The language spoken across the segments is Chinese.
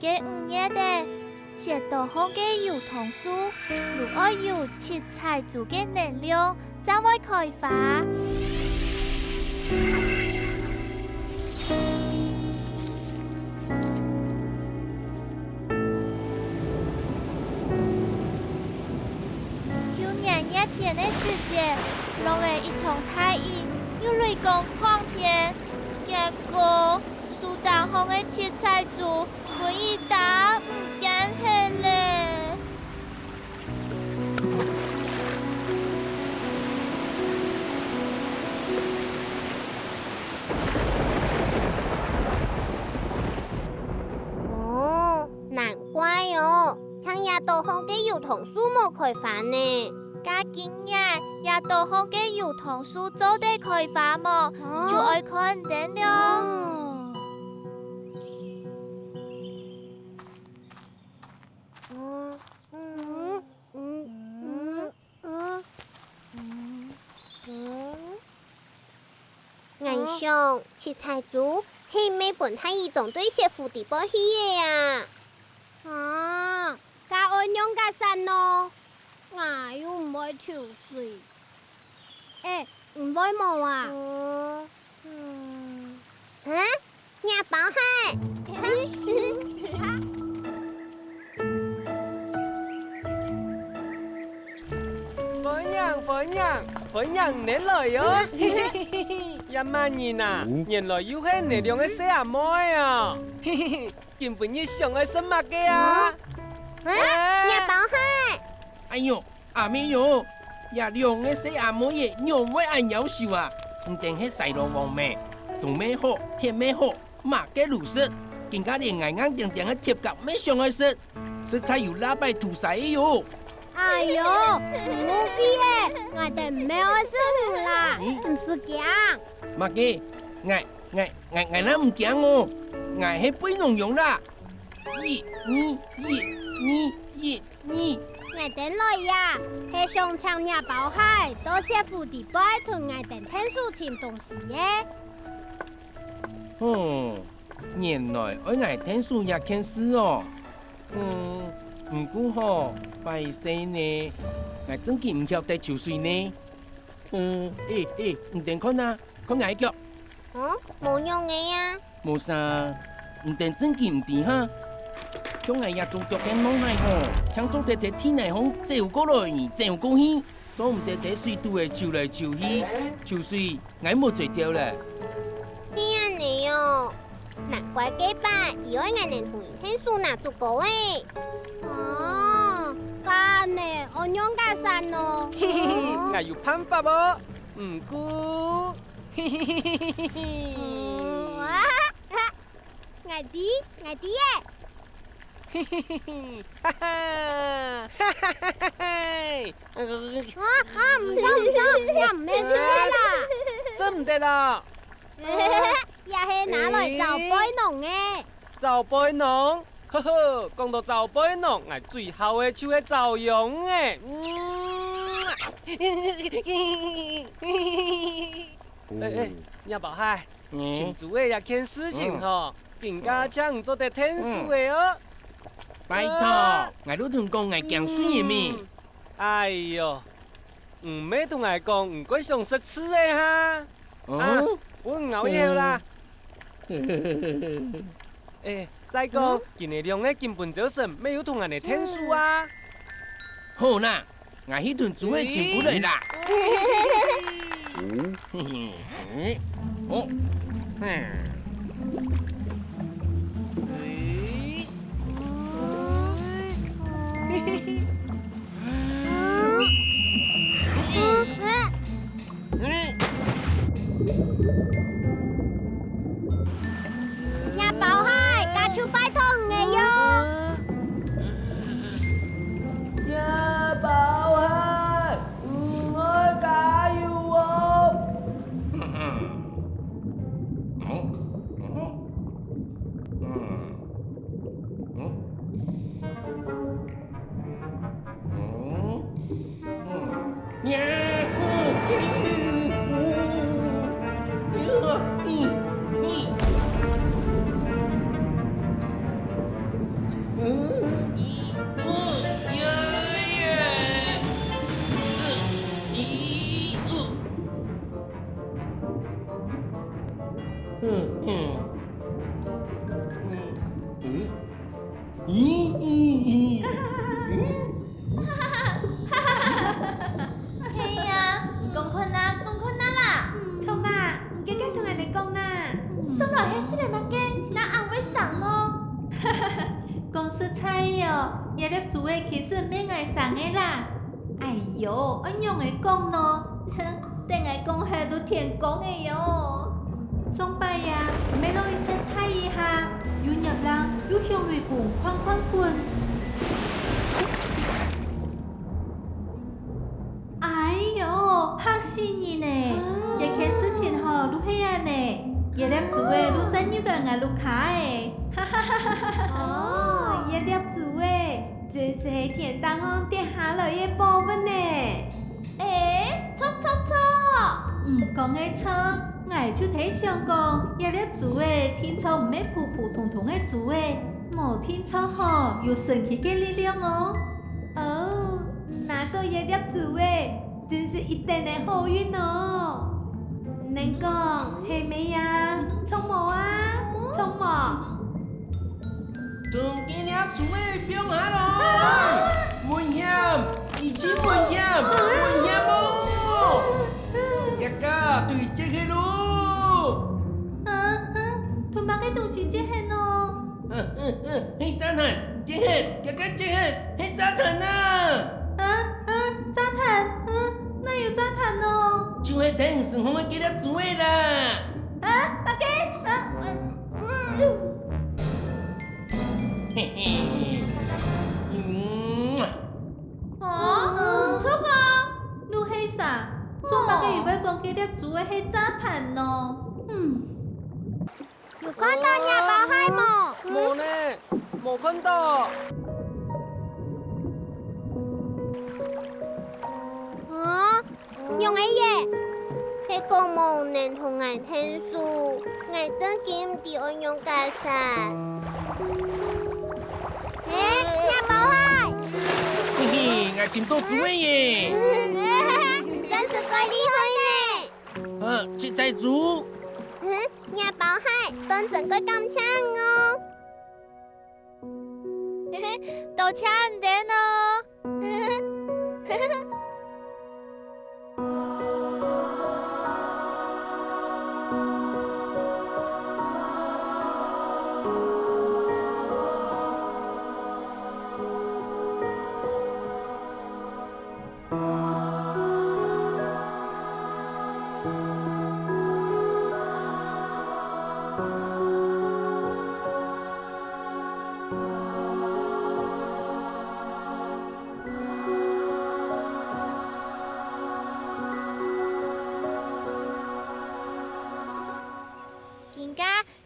嘅5月的，接到好嘅油桐树，如果有七彩族嘅能量，才會開花。去年熱天嘅時節，落嘅一場大雨，又雷公狂天，結果樹當紅嘅七彩族可以打唔見去咧。哦，難怪哦，像夜到紅嘅油桐樹冇開花呢。加今日夜到紅嘅油桐樹做得開花麼？就愛看燈了。俺想七彩族係咪本太一種對媳婦地波去嘅呀？啊，加安用加山咯，我又唔會潮水。唔會冇啊？nhà bảo hai. 分享你來喲！一萬年啊，原來又係你兩個小阿妹啊！根本你想愛什麼嘅啊？nhà bảo hai. 哎呦，阿妹喲，也兩個小阿妹嘅娘會愛優秀啊！唔定係細路王咩，動咩好，天咩好，馬嘅如實，更加連硬硬定定嘅貼甲咩上愛食，食材又拉拜土曬喲！哎呦，唔好飛嘅，我哋唔係愛食啦，唔是驚。乜嘅？我那唔驚哦，我係背農用啦。你。我哋來呀，係上場nhà bảo hai，多謝父弟輩同我哋聽書簽東西嘅。原來我愛聽書也看詩哦。唔過吼，拜四呢，我真係唔曉得潮水呢。唔定看啊，看矮腳。冇用嘅呀。冇啥，唔定真係唔掂哈。將我也做腳嘅腦內吼，搶做地天內風走過來，走過去，做唔得水都會潮來潮去，潮水我冇最掉啦。邊啊你哦？難怪幾百，以為我能同人聽書拿足夠誒。家呢，我用家散咯。我有辦法喎，唔過。我啲耶！唔錯，又唔咩事啦。真唔得啦。也係拿來做杯農嘅。做杯農，呵呵，講到做杯農，我最後嘅就係做羊嘅。nhà bảo hai，群主嘅也件事情吼，更加將唔做得天書嘅哦。拜託，我都同講我講水嘅咩？哎呦，唔咩同我講唔鬼想食吃嘅哈。我熬夜啦。再講，今日兩個根本就是沒有同人哋聽書啊。好啦，我去同主嘅請過來啦。nhà bảo hai, cá chú bái thông nghề vô. Nhà bảo hai, ơi cá yêu không? 咦？嘿呀，讲困啦，讲困啦！冲啊！唔记得同人哋讲啦。送落去是个物件，那红会送咯。公司菜哦，夜粒煮的其实免爱送的啦。哎哟，安样会讲咯？哼，等下讲下都天讲的哟。送拜呀，免落去称太一下，有入人，有向内共框框滚。哎哟，吓死人呢！一件事情吼，愈黑暗呢，夜粒煮的愈真愈人啊，愈卡的。哈哈哈哈哈！哦，夜粒煮的，真是天当中跌下来的部分呢。错错错！唔讲的错，我就睇上讲，夜粒煮的天草唔係普普通通的煮的，無天草吼有神奇嘅力量哦。哦，拿到夜粒煮的，真是一定的好運哦。能講係咪呀？聰冇啊？聰冇？從今日煮的表下咯，危險，以前危險哦！一家對接去咯。同埋嘅東西即係喏。嘿炸彈，接去，一家接去，嘿炸彈啊！炸彈，哪有炸彈哦？就係聽順風嘅幾粒煮的啦。阿基，嘿嘿，唔错啊！你係啥？做乜嘅以為講幾粒煮嘅係炸彈喏？有看到nhà báo hai冇？冇呢，冇看到。用嘅嘢，係個冇能同我聽書，我真見唔到我用架實。nhà báo hai，嘿嘿，我尋到煮的耶！真是怪厲害呢。切菜煮。nhà báo hai，當真個咁強哦。都差唔多咯。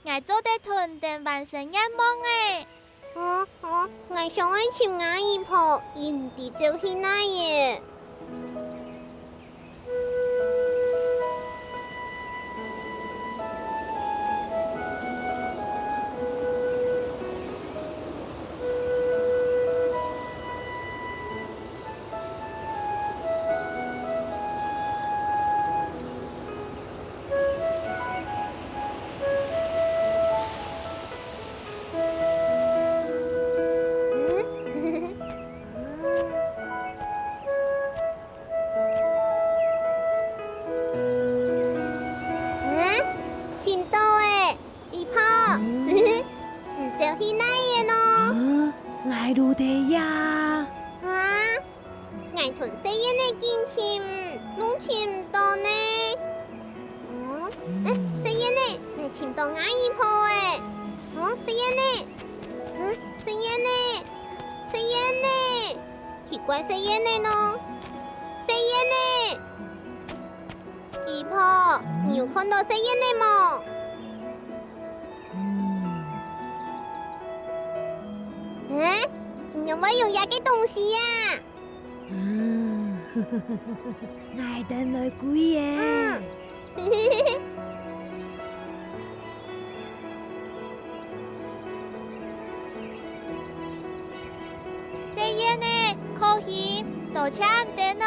我做得團定完成願望誒。我想愛尋阿姨婆，而唔係做去那嘢。我等來鬼耶！第一呢，可以多搶點咯。